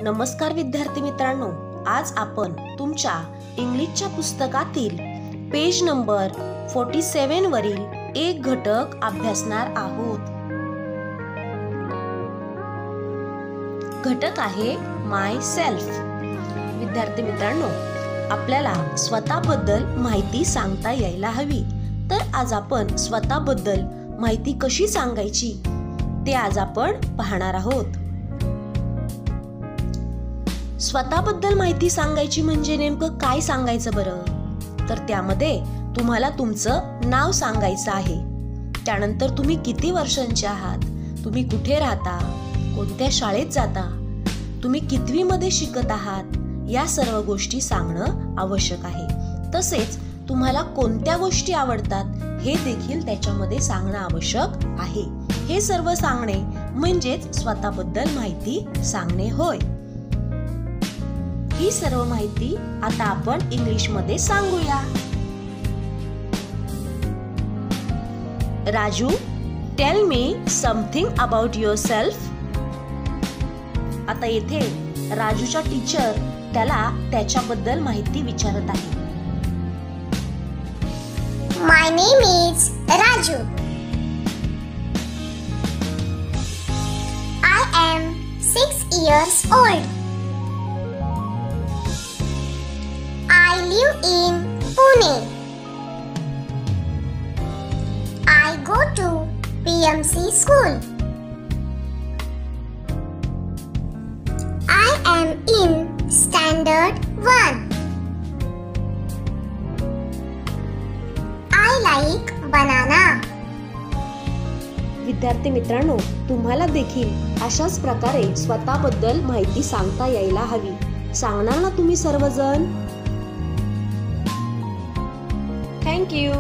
नमस्कार विद्यार्थी मित्रांनो, आज आपण तुमच्या इंग्लिशच्या पुस्तकातील पेज नंबर 47 वरील एक घटक अभ्यासणार आहोत। घटक आहे माय सेल्फ। विद्यार्थी मित्रांनो, आपल्याला स्वतःबद्दल माहिती सांगता यायला हवी, तर आज आपण स्वतःबद्दल माहिती कशी सांगायची ते आज आपण पाहणार आहोत। स्वतःबद्दल माहिती सांगायची म्हणजे नेमकं काय सांगायचं बरं? तर त्यामध्ये तुम्हाला तुमचं नाव सांगायचं आहे, त्यानंतर तुम्ही किती वर्षांचे आहात, तुम्ही कुठे राहता, कोणत्या शाळेत जाता, तुम्ही कितवीमध्ये शिकत आहात, या सर्व गोष्टी सांगणं आवश्यक आहे। तसेच तुम्हाला कोणत्या गोष्टी आवडतात हे देखील त्याच्यामध्ये सांगणं आवश्यक आहे। हे सर्व सांगणे म्हणजेच स्वतःबद्दल माहिती सांगणे होय। ही सर्व माहिती आता आपण इंग्लिश मध्ये सांगूया। Raju, tell me something about yourself. आता येथे राजूच्या टीचर त्याला त्याच्याबद्दल माहिती विचारत आहे। My name is Raju. I am 6 years old. I live in Pune. I go to PMC school. I am in standard 1. I like banana. विद्यार्थी मित्रांनो, तुम्हाला देखील अशाच प्रकारे स्वतःबद्दल माहिती सांगता यायला हवी। सांगणार ना तुम्ही सर्वजण? Thank you.